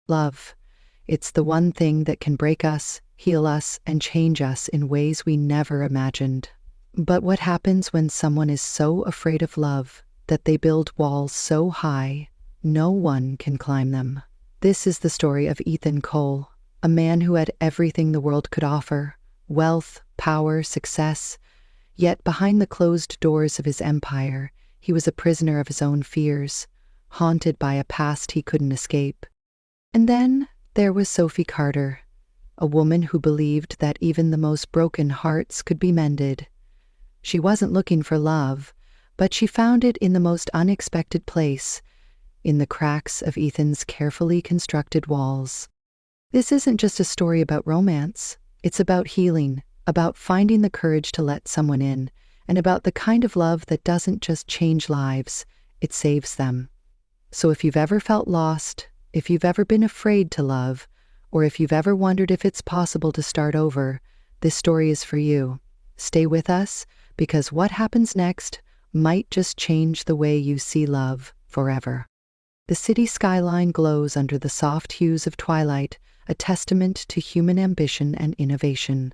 Love. It's the one thing that can break us, heal us, and change us in ways we never imagined. But what happens when someone is so afraid of love that they build walls so high, no one can climb them? This is the story of Ethan Cole, a man who had everything the world could offer: wealth, power, success. Yet behind the closed doors of his empire, he was a prisoner of his own fears, haunted by a past he couldn't escape. And then there was Sophie Carter, a woman who believed that even the most broken hearts could be mended. She wasn't looking for love, but she found it in the most unexpected place, in the cracks of Ethan's carefully constructed walls. This isn't just a story about romance. It's about healing, about finding the courage to let someone in, and about the kind of love that doesn't just change lives, it saves them. So if you've ever felt lost, if you've ever been afraid to love, or if you've ever wondered if it's possible to start over, this story is for you. Stay with us, because what happens next might just change the way you see love forever. The city skyline glows under the soft hues of twilight, a testament to human ambition and innovation.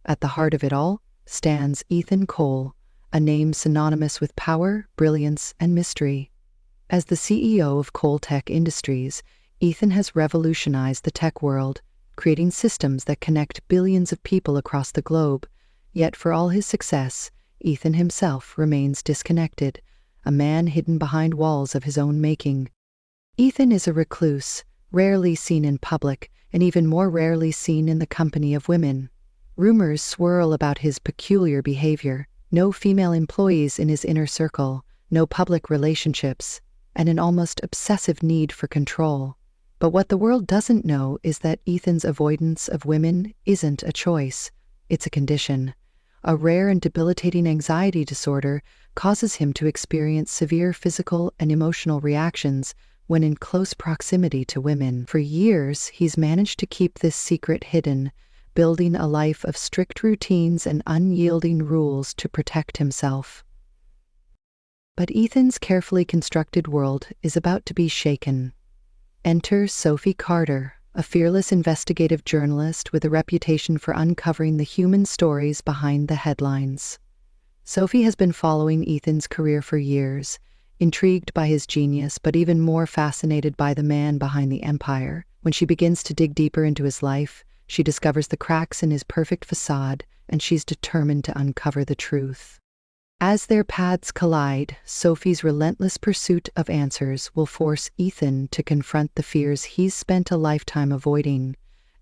At the heart of it all stands Ethan Cole, a name synonymous with power, brilliance, and mystery. As the CEO of Cole Tech Industries, Ethan has revolutionized the tech world, creating systems that connect billions of people across the globe. Yet for all his success, Ethan himself remains disconnected, a man hidden behind walls of his own making. Ethan is a recluse, rarely seen in public, and even more rarely seen in the company of women. Rumors swirl about his peculiar behavior: no female employees in his inner circle, no public relationships, and an almost obsessive need for control. But what the world doesn't know is that Ethan's avoidance of women isn't a choice, it's a condition. A rare and debilitating anxiety disorder causes him to experience severe physical and emotional reactions when in close proximity to women. For years, he's managed to keep this secret hidden, building a life of strict routines and unyielding rules to protect himself. But Ethan's carefully constructed world is about to be shaken. Enter Sophie Carter, a fearless investigative journalist with a reputation for uncovering the human stories behind the headlines. Sophie has been following Ethan's career for years, intrigued by his genius, but even more fascinated by the man behind the empire. When she begins to dig deeper into his life, she discovers the cracks in his perfect facade, and she's determined to uncover the truth. As their paths collide, Sophie's relentless pursuit of answers will force Ethan to confront the fears he's spent a lifetime avoiding,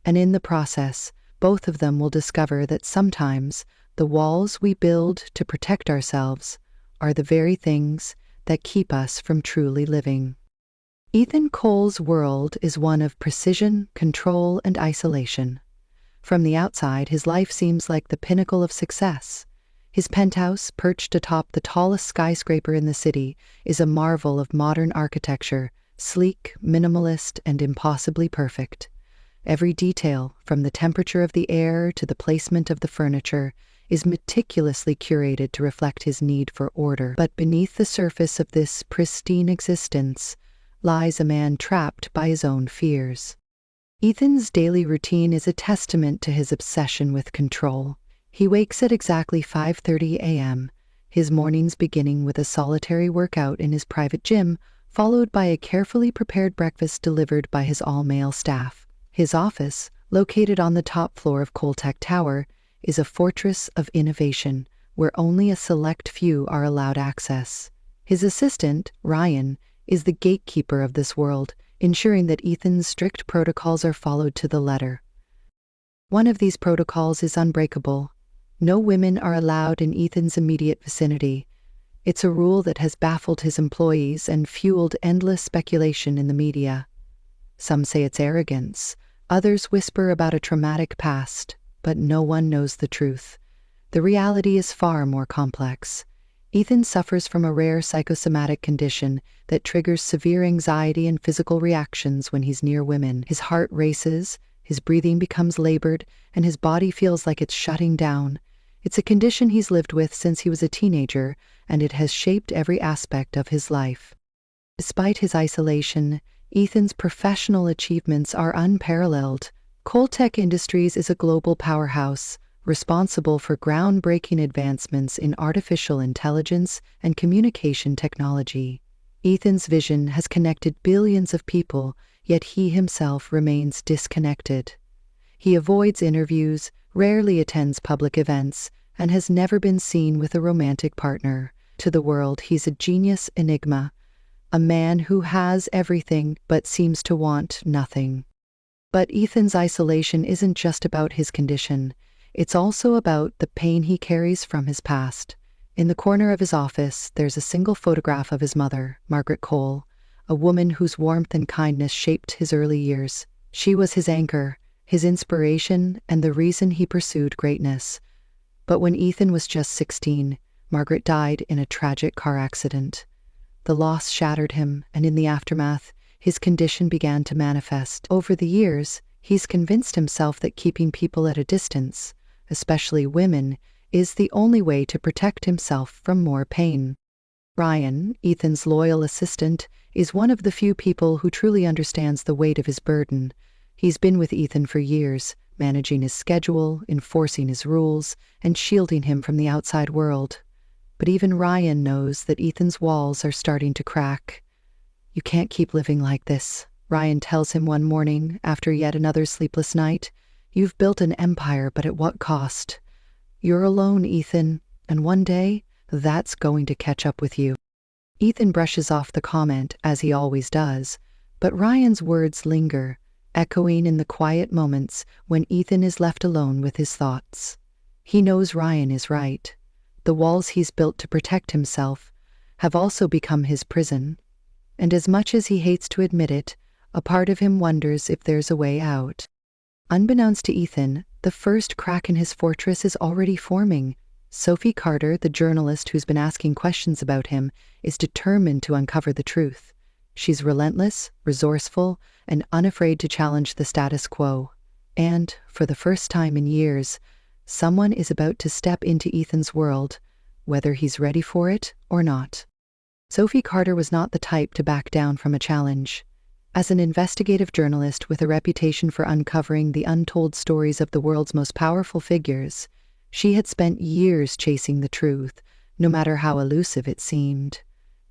and in the process, both of them will discover that sometimes the walls we build to protect ourselves are the very things that keep us from truly living. Ethan Cole's world is one of precision, control, and isolation. From the outside, his life seems like the pinnacle of success. His penthouse, perched atop the tallest skyscraper in the city, is a marvel of modern architecture, sleek, minimalist, and impossibly perfect. Every detail, from the temperature of the air to the placement of the furniture, is meticulously curated to reflect his need for order. But beneath the surface of this pristine existence lies a man trapped by his own fears. Ethan's daily routine is a testament to his obsession with control. He wakes at exactly 5:30 a.m., his mornings beginning with a solitary workout in his private gym, followed by a carefully prepared breakfast delivered by his all-male staff. His office, located on the top floor of Cole Tech Tower, is a fortress of innovation where only a select few are allowed access. His assistant, Ryan, is the gatekeeper of this world, ensuring that Ethan's strict protocols are followed to the letter. One of these protocols is unbreakable. No women are allowed in Ethan's immediate vicinity. It's a rule that has baffled his employees and fueled endless speculation in the media. Some say it's arrogance, others whisper about a traumatic past, but no one knows the truth. The reality is far more complex. Ethan suffers from a rare psychosomatic condition that triggers severe anxiety and physical reactions when he's near women. His heart races, his breathing becomes labored, and his body feels like it's shutting down. It's a condition he's lived with since he was a teenager, and it has shaped every aspect of his life. Despite his isolation, Ethan's professional achievements are unparalleled. Coltech Industries is a global powerhouse, responsible for groundbreaking advancements in artificial intelligence and communication technology. Ethan's vision has connected billions of people, yet he himself remains disconnected. He avoids interviews, rarely attends public events, and has never been seen with a romantic partner. To the world, he's a genius enigma, a man who has everything but seems to want nothing. But Ethan's isolation isn't just about his condition. It's also about the pain he carries from his past. In the corner of his office, there's a single photograph of his mother, Margaret Cole, a woman whose warmth and kindness shaped his early years. She was his anchor, his inspiration, and the reason he pursued greatness. But when Ethan was just 16, Margaret died in a tragic car accident. The loss shattered him, and in the aftermath, his condition began to manifest. Over the years, he's convinced himself that keeping people at a distance, especially women, is the only way to protect himself from more pain. Ryan, Ethan's loyal assistant, is one of the few people who truly understands the weight of his burden. He's been with Ethan for years, managing his schedule, enforcing his rules, and shielding him from the outside world. But even Ryan knows that Ethan's walls are starting to crack. "You can't keep living like this," Ryan tells him one morning after yet another sleepless night. "You've built an empire, but at what cost? You're alone, Ethan, and one day, that's going to catch up with you." Ethan brushes off the comment, as he always does, but Ryan's words linger, echoing in the quiet moments when Ethan is left alone with his thoughts. He knows Ryan is right. The walls he's built to protect himself have also become his prison. And as much as he hates to admit it, a part of him wonders if there's a way out. Unbeknownst to Ethan, the first crack in his fortress is already forming. Sophie Carter, the journalist who's been asking questions about him, is determined to uncover the truth. She's relentless, resourceful, and unafraid to challenge the status quo. And, for the first time in years, someone is about to step into Ethan's world, whether he's ready for it or not. Sophie Carter was not the type to back down from a challenge. As an investigative journalist with a reputation for uncovering the untold stories of the world's most powerful figures, she had spent years chasing the truth, no matter how elusive it seemed.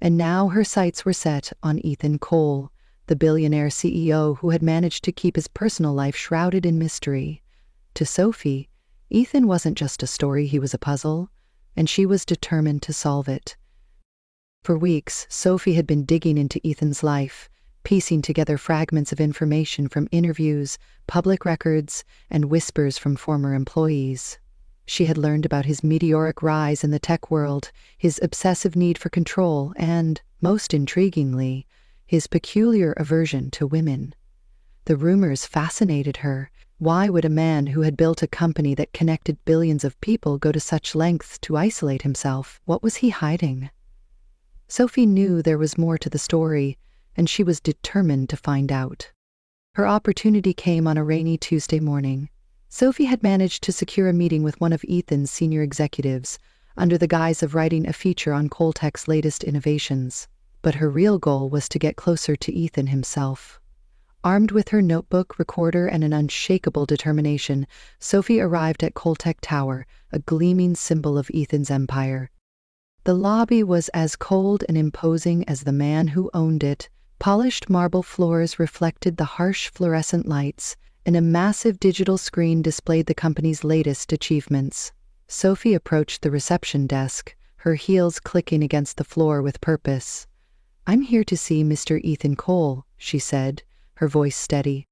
And now her sights were set on Ethan Cole, the billionaire CEO who had managed to keep his personal life shrouded in mystery. To Sophie, Ethan wasn't just a story, he was a puzzle, and she was determined to solve it. For weeks, Sophie had been digging into Ethan's life, piecing together fragments of information from interviews, public records, and whispers from former employees. She had learned about his meteoric rise in the tech world, his obsessive need for control, and, most intriguingly, his peculiar aversion to women. The rumors fascinated her. Why would a man who had built a company that connected billions of people go to such lengths to isolate himself? What was he hiding? Sophie knew there was more to the story, and she was determined to find out. Her opportunity came on a rainy Tuesday morning. Sophie had managed to secure a meeting with one of Ethan's senior executives, under the guise of writing a feature on Coltech's latest innovations. But her real goal was to get closer to Ethan himself. Armed with her notebook, recorder, and an unshakable determination, Sophie arrived at Coltech Tower, a gleaming symbol of Ethan's empire. The lobby was as cold and imposing as the man who owned it. Polished marble floors reflected the harsh fluorescent lights, and a massive digital screen displayed the company's latest achievements. Sophie approached the reception desk, her heels clicking against the floor with purpose. "I'm here to see Mr. Ethan Cole," she said, her voice steady.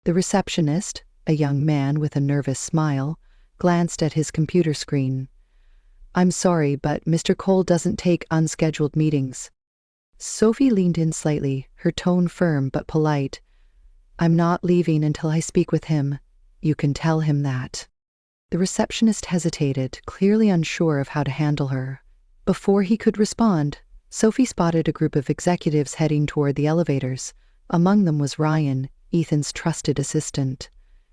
The receptionist, a young man with a nervous smile, glanced at his computer screen. "I'm sorry, but Mr. Cole doesn't take unscheduled meetings." Sophie leaned in slightly, her tone firm but polite. "I'm not leaving until I speak with him. You can tell him that." The receptionist hesitated, clearly unsure of how to handle her. Before he could respond, Sophie spotted a group of executives heading toward the elevators. Among them was Ryan, Ethan's trusted assistant.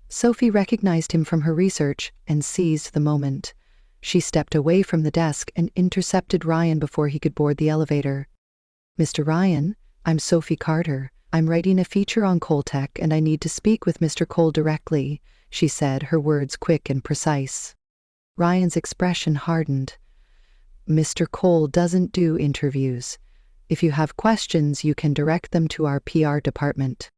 Sophie recognized him from her research and seized the moment. She stepped away from the desk and intercepted Ryan before he could board the elevator. "Mr. Ryan, I'm Sophie Carter, I'm writing a feature on Coltech and I need to speak with Mr. Cole directly, she said, her words quick and precise. Ryan's expression hardened. Mr. Cole doesn't do interviews. If you have questions, you can direct them to our PR department.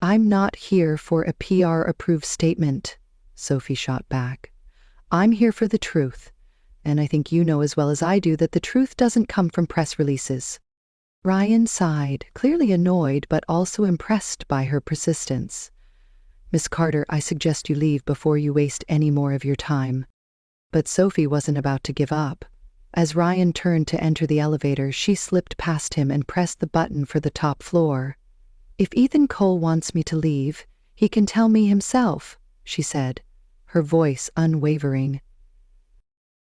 I'm not here for a PR-approved statement, Sophie shot back. I'm here for the truth, and I think you know as well as I do that the truth doesn't come from press releases. Ryan sighed, clearly annoyed but also impressed by her persistence. Miss Carter, I suggest you leave before you waste any more of your time. But Sophie wasn't about to give up. As Ryan turned to enter the elevator, she slipped past him and pressed the button for the top floor. If Ethan Cole wants me to leave, he can tell me himself, she said, her voice unwavering.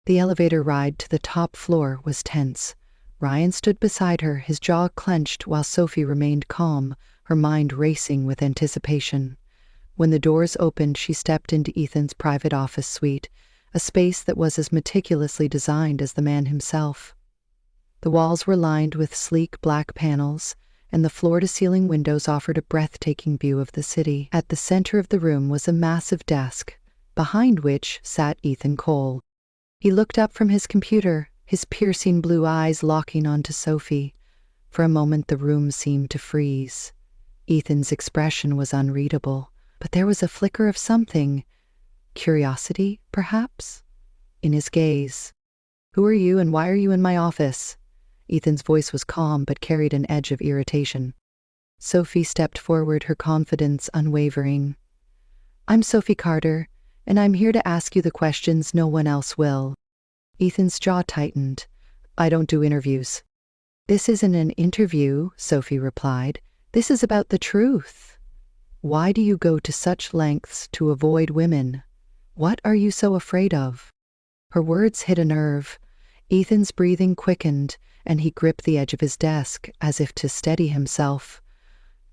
The elevator ride to the top floor was tense. Ryan stood beside her, his jaw clenched, while Sophie remained calm, her mind racing with anticipation. When the doors opened, she stepped into Ethan's private office suite, a space that was as meticulously designed as the man himself. The walls were lined with sleek black panels, and the floor-to-ceiling windows offered a breathtaking view of the city. At the center of the room was a massive desk, behind which sat Ethan Cole. He looked up from his computer, his piercing blue eyes locking onto Sophie. For a moment the room seemed to freeze. Ethan's expression was unreadable, but there was a flicker of something, curiosity, perhaps, in his gaze. Who are you and why are you in my office? Ethan's voice was calm but carried an edge of irritation. Sophie stepped forward, her confidence unwavering. I'm Sophie Carter, and I'm here to ask you the questions no one else will. Ethan's jaw tightened. I don't do interviews. This isn't an interview, Sophie replied. This is about the truth. Why do you go to such lengths to avoid women? What are you so afraid of? Her words hit a nerve. Ethan's breathing quickened, and he gripped the edge of his desk as if to steady himself.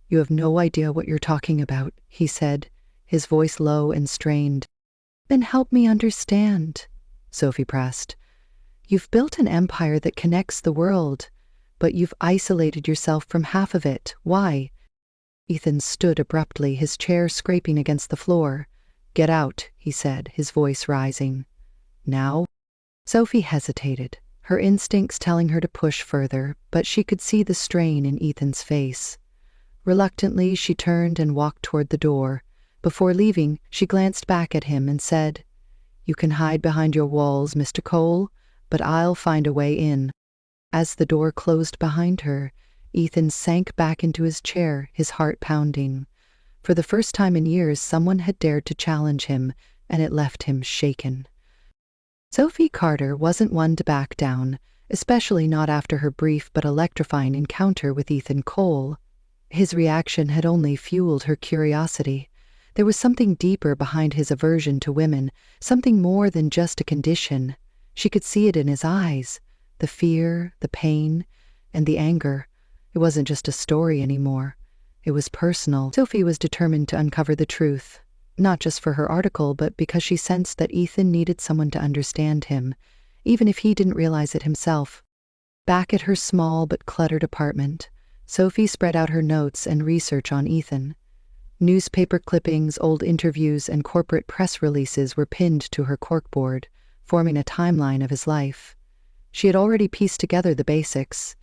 You have no idea what you're talking about, he said, his voice low and strained. Then help me understand, Sophie pressed. You've built an empire that connects the world, but you've isolated yourself from half of it. Why? Ethan stood abruptly, his chair scraping against the floor. Get out, he said, his voice rising. Now? Sophie hesitated, her instincts telling her to push further, but she could see the strain in Ethan's face. Reluctantly, she turned and walked toward the door. Before leaving, she glanced back at him and said, You can hide behind your walls, Mr. Cole, but I'll find a way in. As the door closed behind her, Ethan sank back into his chair, his heart pounding. For the first time in years, someone had dared to challenge him, and it left him shaken. Sophie Carter wasn't one to back down, especially not after her brief but electrifying encounter with Ethan Cole. His reaction had only fueled her curiosity. There was something deeper behind his aversion to women, something more than just a condition. She could see it in his eyes, the fear, the pain, and the anger. It wasn't just a story anymore. It was personal. Sophie was determined to uncover the truth, not just for her article, but because she sensed that Ethan needed someone to understand him, even if he didn't realize it himself. Back at her small but cluttered apartment, Sophie spread out her notes and research on Ethan. Newspaper clippings, old interviews, and corporate press releases were pinned to her corkboard, forming a timeline of his life. She had already pieced together the basics.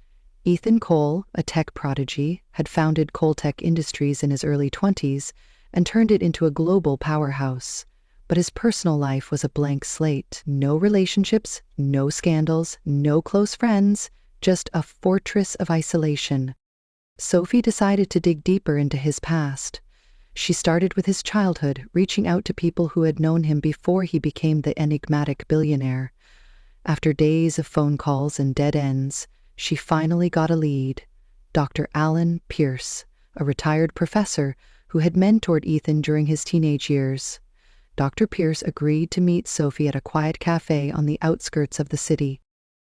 Ethan Cole, a tech prodigy, had founded Coltech Industries in his early 20s and turned it into a global powerhouse. But his personal life was a blank slate. No relationships, no scandals, no close friends, just a fortress of isolation. Sophie decided to dig deeper into his past. She started with his childhood, reaching out to people who had known him before he became the enigmatic billionaire. After days of phone calls and dead ends, she finally got a lead. Dr. Alan Pierce, a retired professor who had mentored Ethan during his teenage years. Dr. Pierce agreed to meet Sophie at a quiet cafe on the outskirts of the city.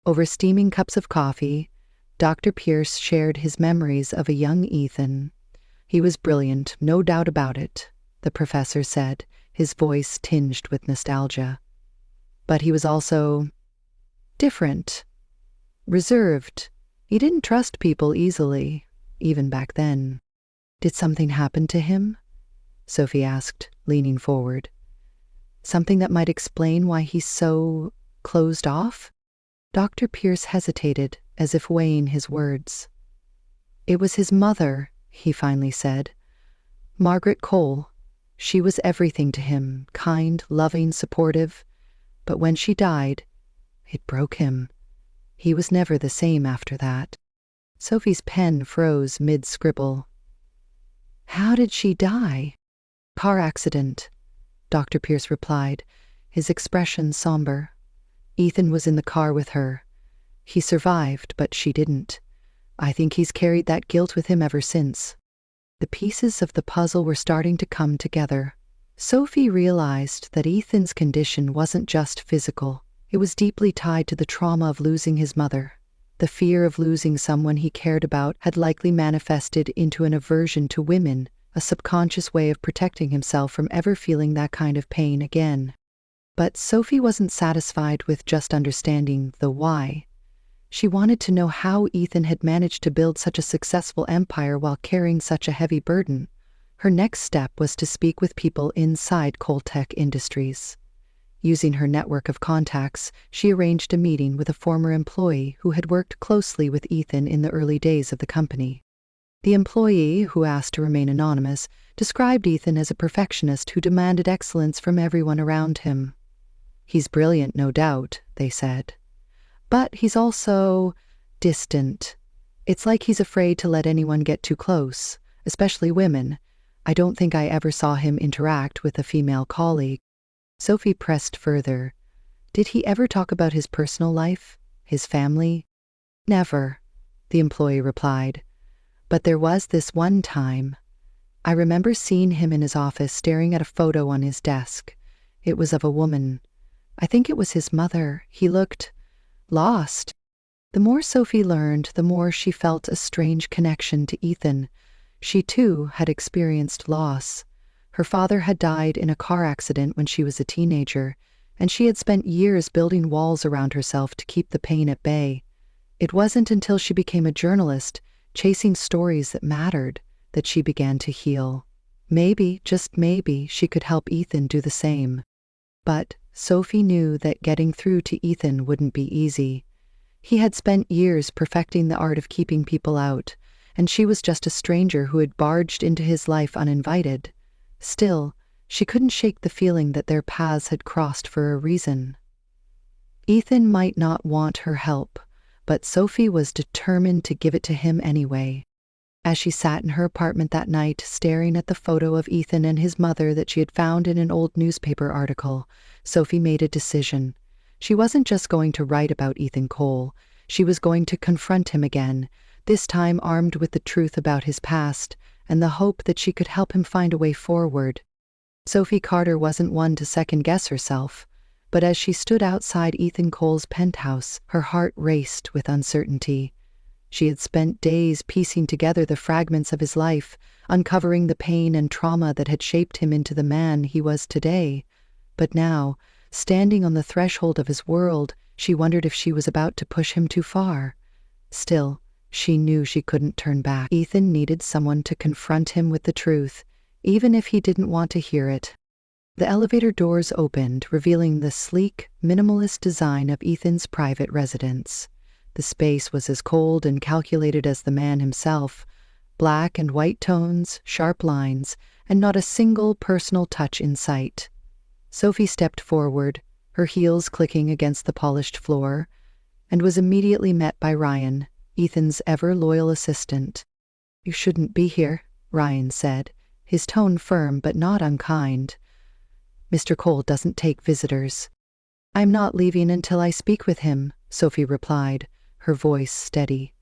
Over steaming cups of coffee, Dr. Pierce shared his memories of a young Ethan. He was brilliant, no doubt about it, the professor said, his voice tinged with nostalgia. But he was also different. Reserved. He didn't trust people easily, even back then. Did something happen to him? Sophie asked, leaning forward. Something that might explain why he's so closed off? Dr. Pierce hesitated, as if weighing his words. It was his mother, he finally said. Margaret Cole. She was everything to him, kind, loving, supportive. But when she died, it broke him. He was never the same after that. Sophie's pen froze mid-scribble. How did she die? Car accident, Dr. Pierce replied, his expression somber. Ethan was in the car with her. He survived, but she didn't. I think he's carried that guilt with him ever since. The pieces of the puzzle were starting to come together. Sophie realized that Ethan's condition wasn't just physical. It was deeply tied to the trauma of losing his mother. The fear of losing someone he cared about had likely manifested into an aversion to women, a subconscious way of protecting himself from ever feeling that kind of pain again. But Sophie wasn't satisfied with just understanding the why. She wanted to know how Ethan had managed to build such a successful empire while carrying such a heavy burden. Her next step was to speak with people inside Coltech Industries. Using her network of contacts, she arranged a meeting with a former employee who had worked closely with Ethan in the early days of the company. The employee, who asked to remain anonymous, described Ethan as a perfectionist who demanded excellence from everyone around him. He's brilliant, no doubt, they said. But he's also distant. It's like he's afraid to let anyone get too close, especially women. I don't think I ever saw him interact with a female colleague. Sophie pressed further. Did he ever talk about his personal life? His family? Never, the employee replied. But there was this one time. I remember seeing him in his office staring at a photo on his desk. It was of a woman. I think it was his mother. He looked lost. The more Sophie learned, the more she felt a strange connection to Ethan. She, too, had experienced loss. Her father had died in a car accident when she was a teenager, and she had spent years building walls around herself to keep the pain at bay. It wasn't until she became a journalist, chasing stories that mattered, that she began to heal. Maybe, just maybe, she could help Ethan do the same. But Sophie knew that getting through to Ethan wouldn't be easy. He had spent years perfecting the art of keeping people out, and she was just a stranger who had barged into his life uninvited. Still, she couldn't shake the feeling that their paths had crossed for a reason. Ethan might not want her help, but Sophie was determined to give it to him anyway. As she sat in her apartment that night, staring at the photo of Ethan and his mother that she had found in an old newspaper article, Sophie made a decision. She wasn't just going to write about Ethan Cole. She was going to confront him again, this time armed with the truth about his past and the hope that she could help him find a way forward. Sophie Carter wasn't one to second-guess herself, but as she stood outside Ethan Cole's penthouse, her heart raced with uncertainty. She had spent days piecing together the fragments of his life, uncovering the pain and trauma that had shaped him into the man he was today. But now, standing on the threshold of his world, she wondered if she was about to push him too far. Still, she knew she couldn't turn back. Ethan needed someone to confront him with the truth, even if he didn't want to hear it. The elevator doors opened, revealing the sleek, minimalist design of Ethan's private residence. The space was as cold and calculated as the man himself. Black and white tones, sharp lines, and not a single personal touch in sight. Sophie stepped forward, her heels clicking against the polished floor, and was immediately met by Ryan, Ethan's ever-loyal assistant. "You shouldn't be here," Ryan said, his tone firm but not unkind. "Mr. Cole doesn't take visitors." "I'm not leaving until I speak with him," Sophie replied, her voice steady.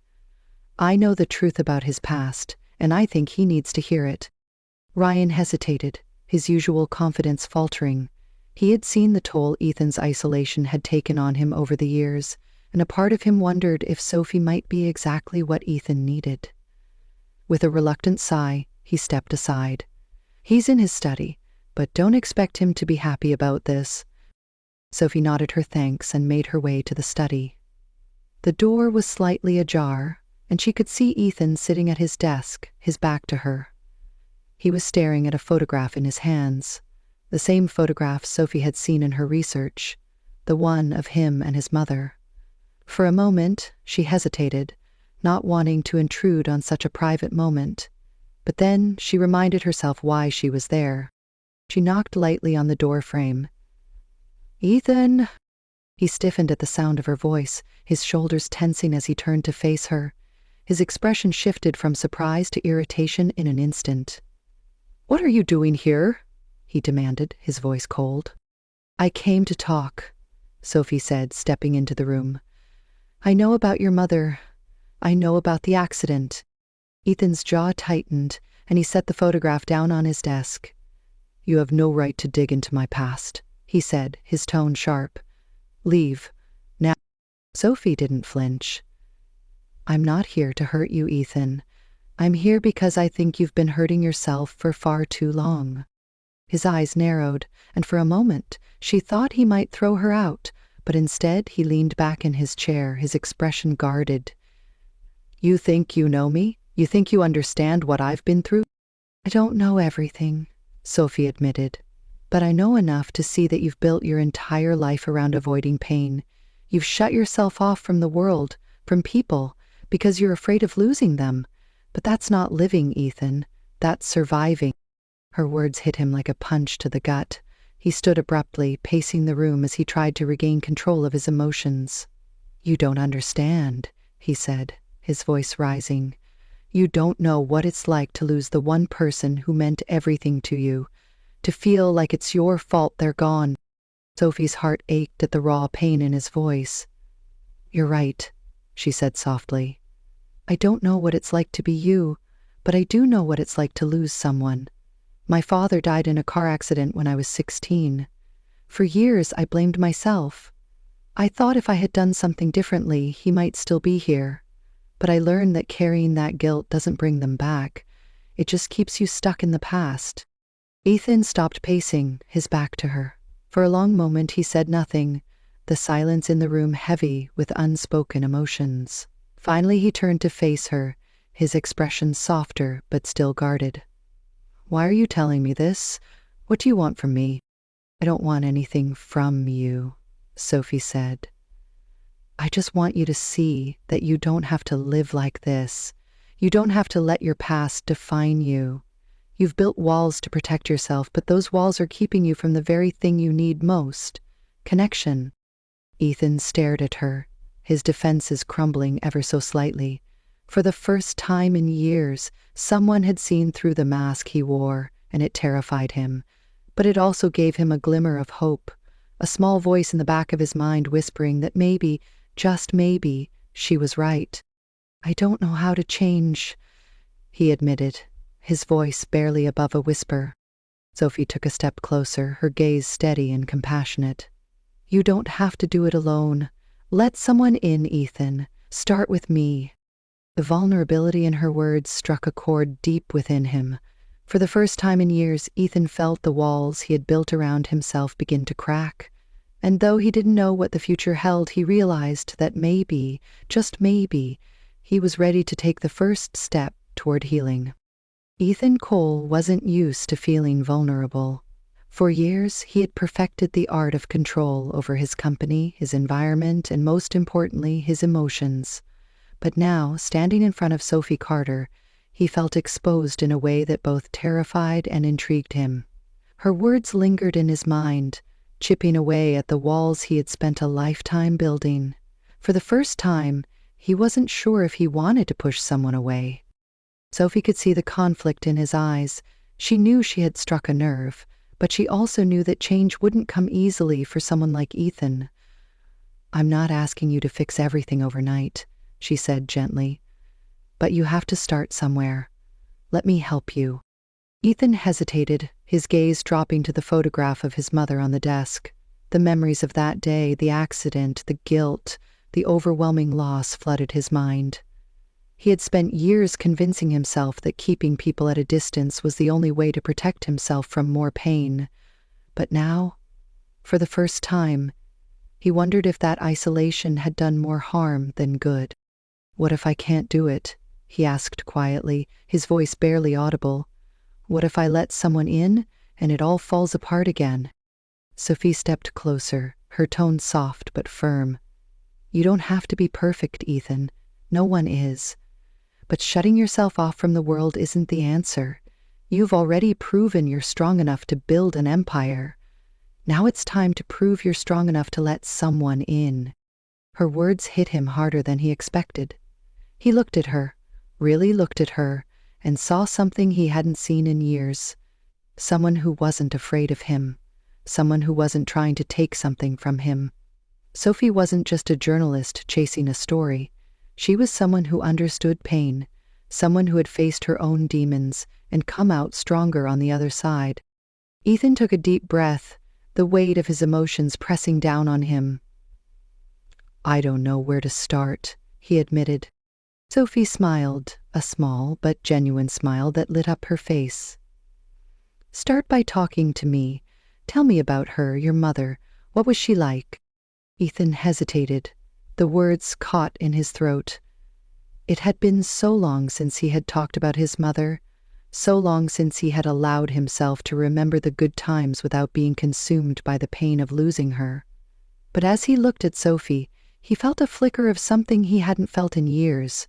"I know the truth about his past, and I think he needs to hear it." Ryan hesitated, his usual confidence faltering. He had seen the toll Ethan's isolation had taken on him over the years, and a part of him wondered if Sophie might be exactly what Ethan needed. With a reluctant sigh, he stepped aside. "He's in his study, but don't expect him to be happy about this." Sophie nodded her thanks and made her way to the study. The door was slightly ajar, and she could see Ethan sitting at his desk, his back to her. He was staring at a photograph in his hands, the same photograph Sophie had seen in her research, the one of him and his mother. For a moment, she hesitated, not wanting to intrude on such a private moment. But then she reminded herself why she was there. She knocked lightly on the door frame. "Ethan!" He stiffened at the sound of her voice, his shoulders tensing as he turned to face her. His expression shifted from surprise to irritation in an instant. "What are you doing here?" he demanded, his voice cold. "I came to talk," Sophie said, stepping into the room. "I know about your mother. I know about the accident." Ethan's jaw tightened, and he set the photograph down on his desk. "You have no right to dig into my past," he said, his tone sharp. "Leave. Now." Sophie didn't flinch. "I'm not here to hurt you, Ethan. I'm here because I think you've been hurting yourself for far too long." His eyes narrowed, and for a moment she thought he might throw her out, but instead he leaned back in his chair, his expression guarded. "You think you know me? You think you understand what I've been through?" "I don't know everything," Sophie admitted, "but I know enough to see that you've built your entire life around avoiding pain. You've shut yourself off from the world, from people, because you're afraid of losing them. But that's not living, Ethan. That's surviving." Her words hit him like a punch to the gut. He stood abruptly, pacing the room as he tried to regain control of his emotions. "You don't understand," he said, his voice rising. "You don't know what it's like to lose the one person who meant everything to you, to feel like it's your fault they're gone." Sophie's heart ached at the raw pain in his voice. "You're right," she said softly. "I don't know what it's like to be you, but I do know what it's like to lose someone. My father died in a car accident when I was 16. For years, I blamed myself. I thought if I had done something differently, he might still be here. But I learned that carrying that guilt doesn't bring them back. It just keeps you stuck in the past." Ethan stopped pacing, his back to her. For a long moment, he said nothing, the silence in the room heavy with unspoken emotions. Finally, he turned to face her, his expression softer but still guarded. "Why are you telling me this? What do you want from me?" "I don't want anything from you," Sophie said. "I just want you to see that you don't have to live like this. You don't have to let your past define you. You've built walls to protect yourself, but those walls are keeping you from the very thing you need most: connection." Ethan stared at her, his defenses crumbling ever so slightly. For the first time in years, someone had seen through the mask he wore, and it terrified him. But it also gave him a glimmer of hope, a small voice in the back of his mind whispering that maybe, just maybe, she was right. "I don't know how to change," he admitted, his voice barely above a whisper. Sophie took a step closer, her gaze steady and compassionate. "You don't have to do it alone. Let someone in, Ethan. Start with me." The vulnerability in her words struck a chord deep within him. For the first time in years, Ethan felt the walls he had built around himself begin to crack. And though he didn't know what the future held, he realized that maybe, just maybe, he was ready to take the first step toward healing. Ethan Cole wasn't used to feeling vulnerable. For years, he had perfected the art of control over his company, his environment, and most importantly, his emotions. But now, standing in front of Sophie Carter, he felt exposed in a way that both terrified and intrigued him. Her words lingered in his mind, chipping away at the walls he had spent a lifetime building. For the first time, he wasn't sure if he wanted to push someone away. Sophie could see the conflict in his eyes. She knew she had struck a nerve, but she also knew that change wouldn't come easily for someone like Ethan. "I'm not asking you to fix everything overnight," she said gently. "But you have to start somewhere. Let me help you." Ethan hesitated, his gaze dropping to the photograph of his mother on the desk. The memories of that day, the accident, the guilt, the overwhelming loss flooded his mind. He had spent years convincing himself that keeping people at a distance was the only way to protect himself from more pain. But now, for the first time, he wondered if that isolation had done more harm than good. "What if I can't do it?" he asked quietly, his voice barely audible. What if I let someone in and it all falls apart again? Sophie stepped closer, her tone soft but firm. You don't have to be perfect, Ethan. No one is. But shutting yourself off from the world isn't the answer. You've already proven you're strong enough to build an empire. Now it's time to prove you're strong enough to let someone in. Her words hit him harder than he expected. He looked at her, really looked at her, and saw something he hadn't seen in years. Someone who wasn't afraid of him. Someone who wasn't trying to take something from him. Sophie wasn't just a journalist chasing a story. She was someone who understood pain, someone who had faced her own demons and come out stronger on the other side. Ethan took a deep breath, the weight of his emotions pressing down on him. I don't know where to start, he admitted. Sophie smiled, a small but genuine smile that lit up her face. Start by talking to me. Tell me about her, your mother. What was she like? Ethan hesitated. The words caught in his throat. It had been so long since he had talked about his mother, so long since he had allowed himself to remember the good times without being consumed by the pain of losing her. But as he looked at Sophie, he felt a flicker of something he hadn't felt in years.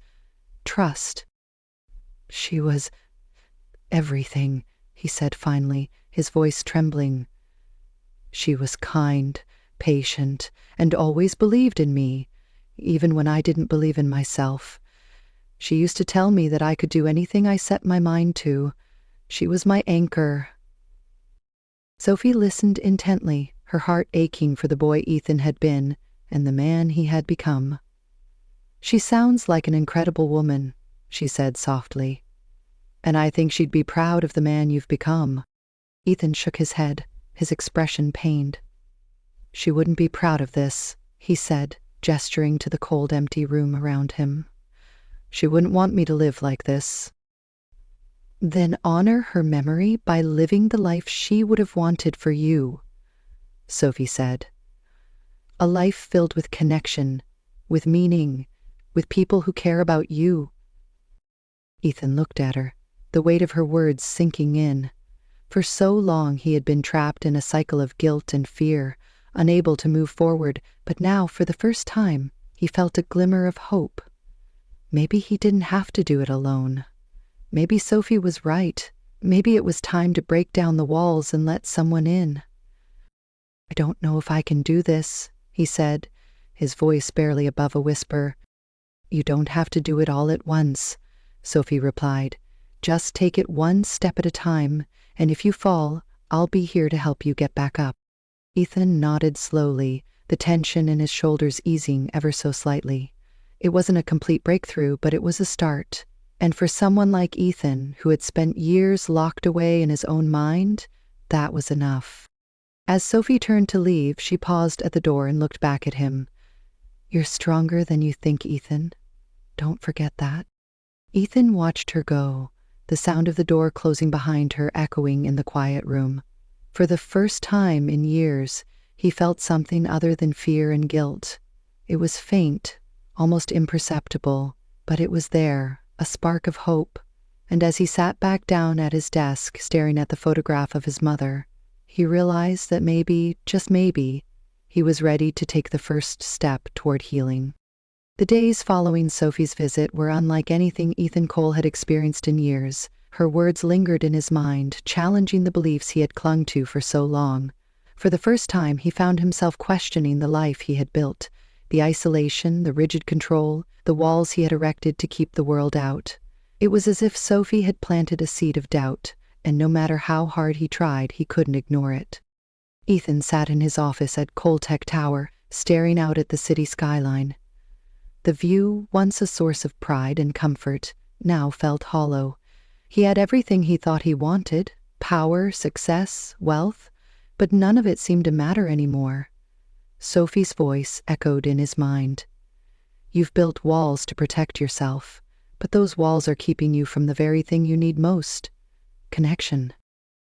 Trust. She was everything, he said finally, his voice trembling. She was kind, patient, and always believed in me, even when I didn't believe in myself. She used to tell me that I could do anything I set my mind to. She was my anchor. Sophie listened intently, her heart aching for the boy Ethan had been and the man he had become. She sounds like an incredible woman, she said softly. And I think she'd be proud of the man you've become. Ethan shook his head, his expression pained. She wouldn't be proud of this, he said, gesturing to the cold, empty room around him. She wouldn't want me to live like this. Then honor her memory by living the life she would have wanted for you, Sophie said. A life filled with connection, with meaning, with people who care about you. Ethan looked at her, the weight of her words sinking in. For so long he had been trapped in a cycle of guilt and fear, unable to move forward, but now, for the first time, he felt a glimmer of hope. Maybe he didn't have to do it alone. Maybe Sophie was right. Maybe it was time to break down the walls and let someone in. I don't know if I can do this, he said, his voice barely above a whisper. You don't have to do it all at once, Sophie replied. Just take it one step at a time, and if you fall, I'll be here to help you get back up. Ethan nodded slowly, the tension in his shoulders easing ever so slightly. It wasn't a complete breakthrough, but it was a start. And for someone like Ethan, who had spent years locked away in his own mind, that was enough. As Sophie turned to leave, she paused at the door and looked back at him. You're stronger than you think, Ethan. Don't forget that. Ethan watched her go, the sound of the door closing behind her echoing in the quiet room. For the first time in years, he felt something other than fear and guilt. It was faint, almost imperceptible, but it was there, a spark of hope. And as he sat back down at his desk, staring at the photograph of his mother, he realized that maybe, just maybe, he was ready to take the first step toward healing. The days following Sophie's visit were unlike anything Ethan Cole had experienced in years. Her words lingered in his mind, challenging the beliefs he had clung to for so long. For the first time, he found himself questioning the life he had built, the isolation, the rigid control, the walls he had erected to keep the world out. It was as if Sophie had planted a seed of doubt, and no matter how hard he tried, he couldn't ignore it. Ethan sat in his office at Coltech Tower, staring out at the city skyline. The view, once a source of pride and comfort, now felt hollow. He had everything he thought he wanted, power, success, wealth, but none of it seemed to matter anymore. Sophie's voice echoed in his mind. You've built walls to protect yourself, but those walls are keeping you from the very thing you need most. Connection.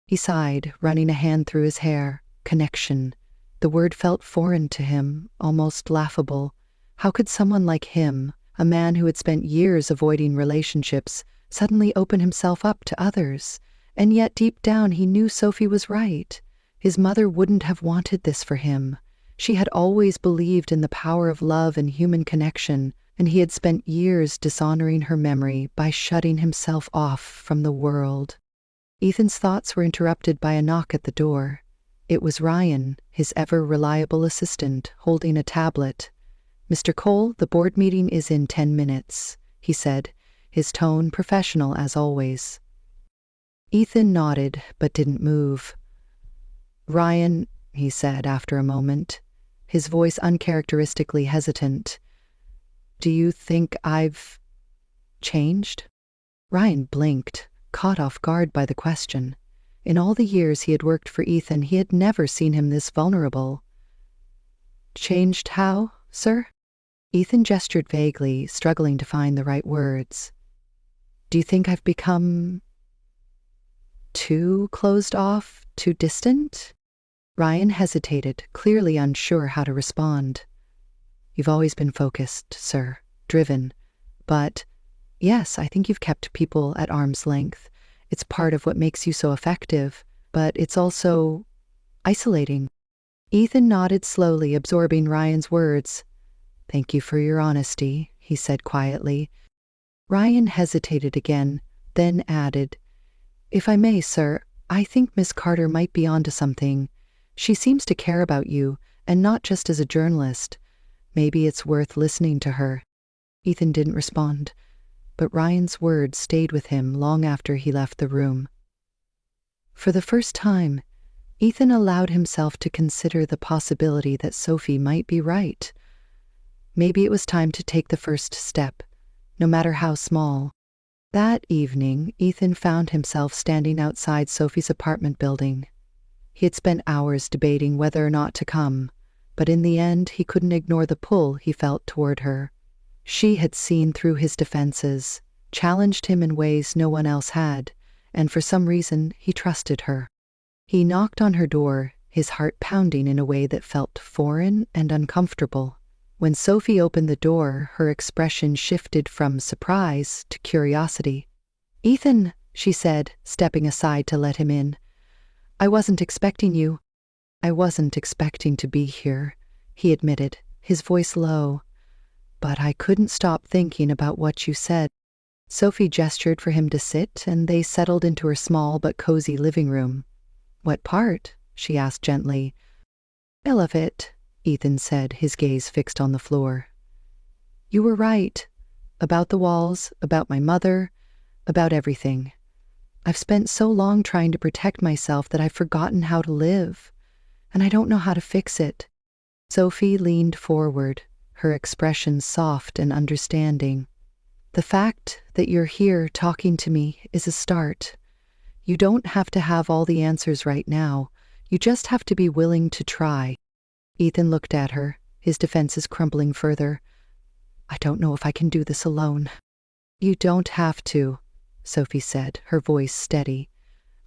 He sighed, running a hand through his hair. Connection. The word felt foreign to him, almost laughable. How could someone like him, a man who had spent years avoiding relationships, suddenly open himself up to others? And yet deep down he knew Sophie was right. His mother wouldn't have wanted this for him. She had always believed in the power of love and human connection, and he had spent years dishonoring her memory by shutting himself off from the world. Ethan's thoughts were interrupted by a knock at the door. It was Ryan, his ever-reliable assistant, holding a tablet. "Mr. Cole, the board meeting is in 10 minutes, he said, his tone professional as always. Ethan nodded, but didn't move. "Ryan," he said after a moment, his voice uncharacteristically hesitant, "do you think I've changed?" Ryan blinked, caught off guard by the question. In all the years he had worked for Ethan, he had never seen him this vulnerable. "Changed how, sir?" Ethan gestured vaguely, struggling to find the right words. "Do you think I've become too closed off, too distant?" Ryan hesitated, clearly unsure how to respond. "You've always been focused, sir, driven. But, yes, I think you've kept people at arm's length. It's part of what makes you so effective, but it's also isolating." Ethan nodded slowly, absorbing Ryan's words. "Thank you for your honesty," he said quietly. Ryan hesitated again, then added, "If I may, sir, I think Miss Carter might be onto something. She seems to care about you, and not just as a journalist. Maybe it's worth listening to her." Ethan didn't respond, but Ryan's words stayed with him long after he left the room. For the first time, Ethan allowed himself to consider the possibility that Sophie might be right. Maybe it was time to take the first step, no matter how small. That evening, Ethan found himself standing outside Sophie's apartment building. He had spent hours debating whether or not to come, but in the end he couldn't ignore the pull he felt toward her. She had seen through his defenses, challenged him in ways no one else had, and for some reason he trusted her. He knocked on her door, his heart pounding in a way that felt foreign and uncomfortable. When Sophie opened the door, her expression shifted from surprise to curiosity. "Ethan," she said, stepping aside to let him in. "I wasn't expecting you." "I wasn't expecting to be here," he admitted, his voice low. "But I couldn't stop thinking about what you said." Sophie gestured for him to sit, and they settled into her small but cozy living room. "What part?" she asked gently. "All of it," Ethan said, his gaze fixed on the floor. "You were right. About the walls, about my mother, about everything. I've spent so long trying to protect myself that I've forgotten how to live, and I don't know how to fix it." Sophie leaned forward, her expression soft and understanding. "The fact that you're here talking to me is a start. You don't have to have all the answers right now. You just have to be willing to try." Ethan looked at her, his defenses crumbling further. "I don't know if I can do this alone." "You don't have to," Sophie said, her voice steady.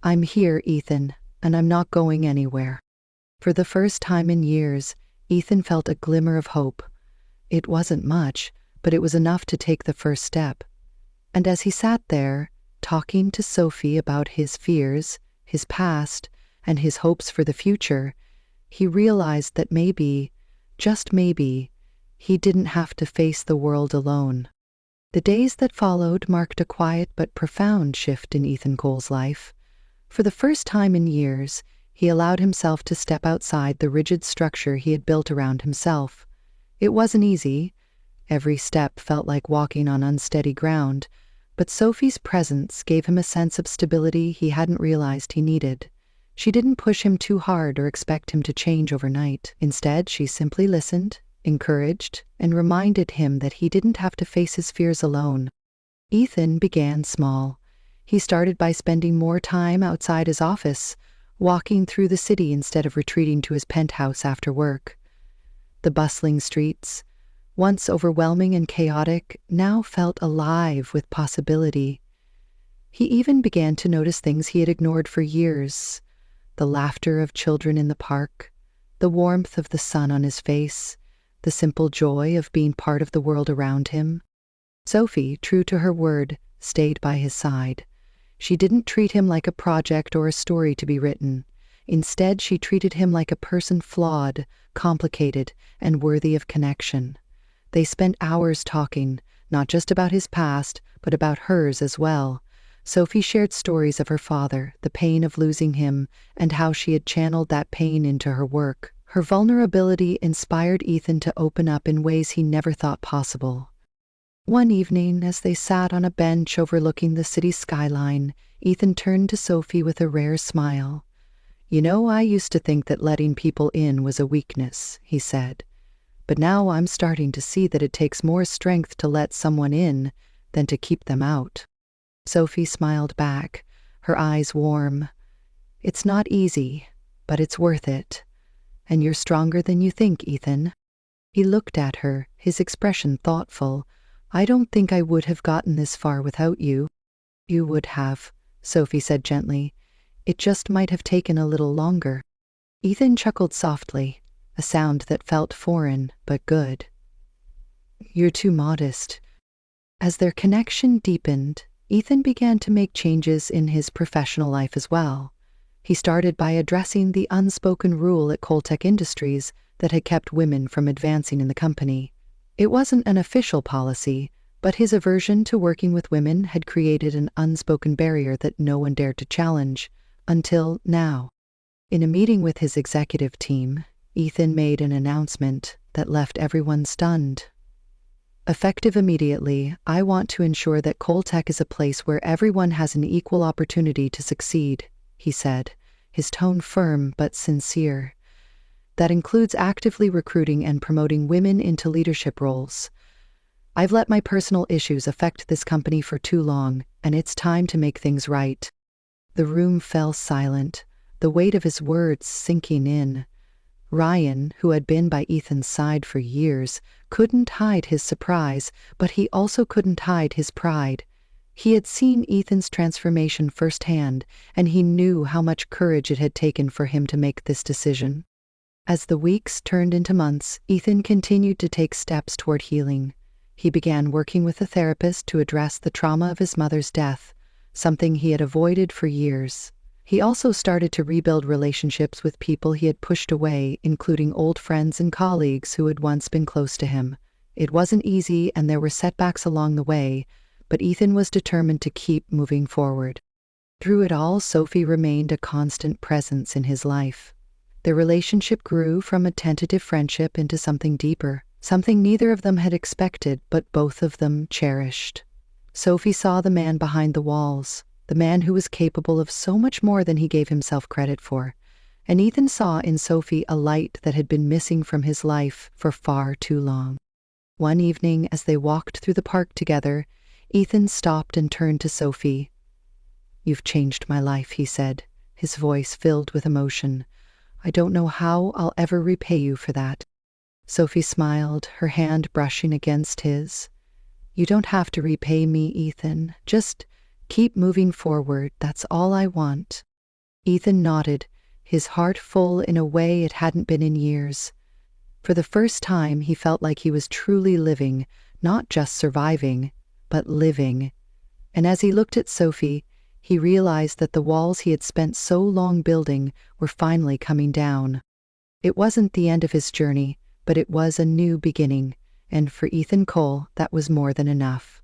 "I'm here, Ethan, and I'm not going anywhere." For the first time in years, Ethan felt a glimmer of hope. It wasn't much, but it was enough to take the first step. And as he sat there, talking to Sophie about his fears, his past, and his hopes for the future, he realized that maybe, just maybe, he didn't have to face the world alone. The days that followed marked a quiet but profound shift in Ethan Cole's life. For the first time in years, he allowed himself to step outside the rigid structure he had built around himself. It wasn't easy. Every step felt like walking on unsteady ground, but Sophie's presence gave him a sense of stability he hadn't realized he needed. She didn't push him too hard or expect him to change overnight. Instead, she simply listened, encouraged, and reminded him that he didn't have to face his fears alone. Ethan began small. He started by spending more time outside his office, walking through the city instead of retreating to his penthouse after work. The bustling streets, once overwhelming and chaotic, now felt alive with possibility. He even began to notice things he had ignored for years: the laughter of children in the park, the warmth of the sun on his face, the simple joy of being part of the world around him. Sophie, true to her word, stayed by his side. She didn't treat him like a project or a story to be written. Instead, she treated him like a person flawed, complicated, and worthy of connection. They spent hours talking, not just about his past, but about hers as well. Sophie shared stories of her father, the pain of losing him, and how she had channeled that pain into her work. Her vulnerability inspired Ethan to open up in ways he never thought possible. One evening, as they sat on a bench overlooking the city skyline, Ethan turned to Sophie with a rare smile. "You know, I used to think that letting people in was a weakness," he said. "But now I'm starting to see that it takes more strength to let someone in than to keep them out." Sophie smiled back, her eyes warm. "It's not easy, but it's worth it. And you're stronger than you think, Ethan." He looked at her, his expression thoughtful. "I don't think I would have gotten this far without you." "You would have," Sophie said gently. "It just might have taken a little longer." Ethan chuckled softly, a sound that felt foreign but good. "You're too modest." As their connection deepened, Ethan began to make changes in his professional life as well. He started by addressing the unspoken rule at Coltech Industries that had kept women from advancing in the company. It wasn't an official policy, but his aversion to working with women had created an unspoken barrier that no one dared to challenge, until now. In a meeting with his executive team, Ethan made an announcement that left everyone stunned. "Effective immediately, I want to ensure that Coltech is a place where everyone has an equal opportunity to succeed," he said, his tone firm but sincere. "That includes actively recruiting and promoting women into leadership roles. I've let my personal issues affect this company for too long, and it's time to make things right." The room fell silent, the weight of his words sinking in. Ryan, who had been by Ethan's side for years, couldn't hide his surprise, but he also couldn't hide his pride. He had seen Ethan's transformation firsthand, and he knew how much courage it had taken for him to make this decision. As the weeks turned into months, Ethan continued to take steps toward healing. He began working with a therapist to address the trauma of his mother's death, something he had avoided for years. He also started to rebuild relationships with people he had pushed away, including old friends and colleagues who had once been close to him. It wasn't easy, and there were setbacks along the way, but Ethan was determined to keep moving forward. Through it all, Sophie remained a constant presence in his life. Their relationship grew from a tentative friendship into something deeper, something neither of them had expected, but both of them cherished. Sophie saw the man behind the walls, the man who was capable of so much more than he gave himself credit for. And Ethan saw in Sophie a light that had been missing from his life for far too long. One evening, as they walked through the park together, Ethan stopped and turned to Sophie. "You've changed my life," he said, his voice filled with emotion. "I don't know how I'll ever repay you for that." Sophie smiled, her hand brushing against his. "You don't have to repay me, Ethan. Just keep moving forward. That's all I want." Ethan nodded, his heart full in a way it hadn't been in years. For the first time, he felt like he was truly living, not just surviving, but living. And as he looked at Sophie, he realized that the walls he had spent so long building were finally coming down. It wasn't the end of his journey, but it was a new beginning, and for Ethan Cole, that was more than enough.